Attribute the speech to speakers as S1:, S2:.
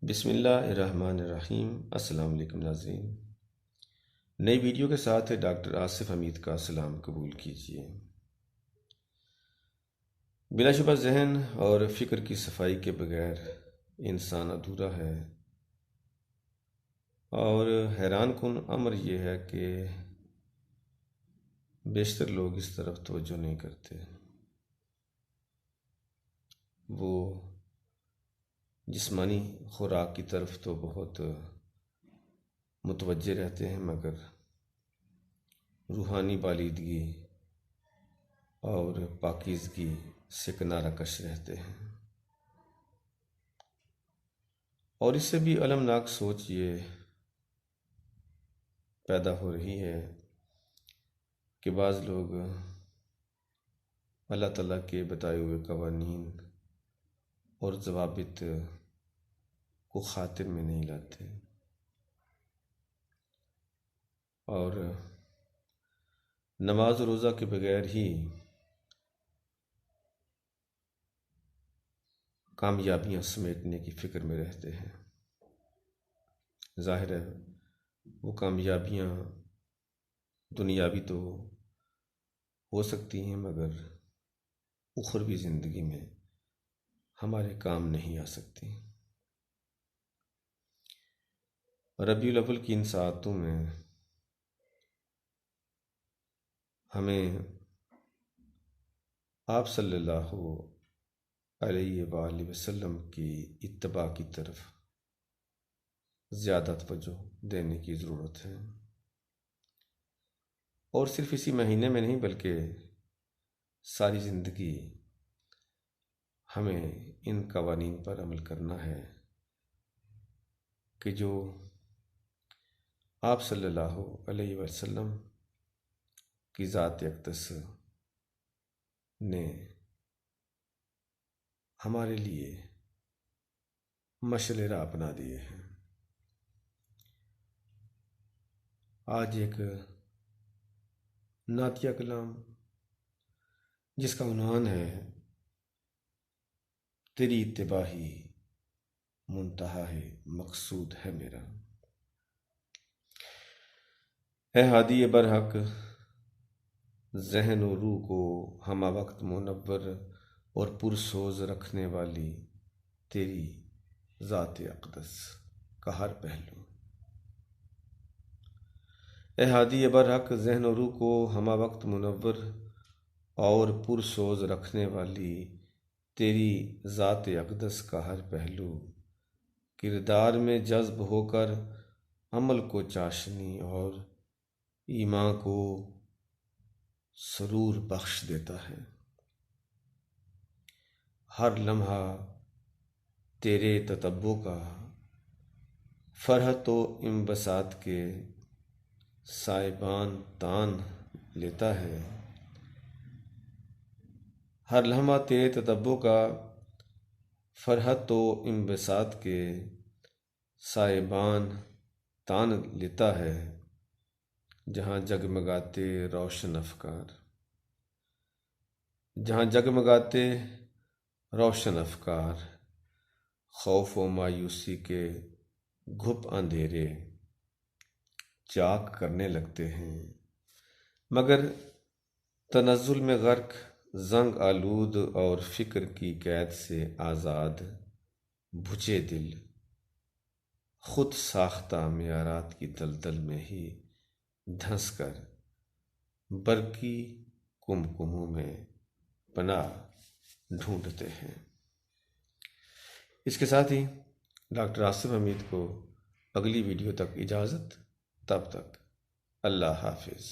S1: بسم اللہ الرحمن الرحیم۔ السلام علیکم ناظرین، نئی ویڈیو کے ساتھ ڈاکٹر آصف حمید کا سلام قبول کیجیے۔ بلا شبہ ذہن اور فکر کی صفائی کے بغیر انسان ادھورا ہے، اور حیران کن امر یہ ہے کہ بیشتر لوگ اس طرف توجہ نہیں کرتے۔ وہ جسمانی خوراک کی طرف تو بہت متوجہ رہتے ہیں، مگر روحانی بالیدگی اور پاکیزگی سے کنارہ کش رہتے ہیں۔ اور اس سے بھی المناک سوچ یہ پیدا ہو رہی ہے کہ بعض لوگ اللہ تعالیٰ کے بتائے ہوئے قوانین اور ضوابط کو خاطر میں نہیں لاتے، اور نماز و روزہ کے بغیر ہی کامیابیاں سمیٹنے کی فکر میں رہتے ہیں۔ ظاہر ہے وہ کامیابیاں دنیاوی تو ہو سکتی ہیں، مگر اخروی زندگی میں ہمارے کام نہیں آ سکتی۔ ربیع الاول کی ان ساعتوں میں ہمیں آپ صلی اللہ علیہ وآلہ وسلم کی اتباع کی طرف زیادہ توجہ دینے کی ضرورت ہے، اور صرف اسی مہینے میں نہیں بلکہ ساری زندگی ہمیں ان قوانین پر عمل کرنا ہے کہ جو آپ صلی اللہ علیہ وسلم کی ذات اقدس نے ہمارے لیے مشعل راہ بنا دیے ہیں۔ آج ایک نعتیہ کلام جس کا عنوان ہے تیری اتباع ہی منتہا ہے مقصود ہے میرا۔ اے ہادی برحق، ذہن و روح کو ہمہ وقت منور اور پرسوز رکھنے والی تیری ذات اقدس کا ہر پہلو۔ اے ہادی برحق، ذہن و روح کو ہمہ وقت منور اور پرسوز رکھنے والی تیری ذات اقدس کا ہر پہلو، کردار میں جذب ہو کر عمل کو چاشنی اور ایمان کو سرور بخش دیتا ہے۔ ہر لمحہ تیرے تتبع کا فرحت و انبساط کے سائبان تان لیتا ہے۔ ہر لمحہ تیرے تتبع کا فرحت و انبساط کے سائبان تان لیتا ہے، جہاں جگمگاتے روشن افکار، جہاں جگمگاتے روشن افکار خوف و مایوسی کے گھپ اندھیرے چاک کرنے لگتے ہیں، مگر تنزل میں غرق زنگ آلود اور فکر کی قید سے آزاد بھجے دل خود ساختہ معیارات کی دلدل میں ہی دھنس کر برقی کمکموں میں پناہ ڈھونڈتے ہیں۔ اس کے ساتھ ہی ڈاکٹر آصف حمید کو اگلی ویڈیو تک اجازت، تب تک اللہ حافظ۔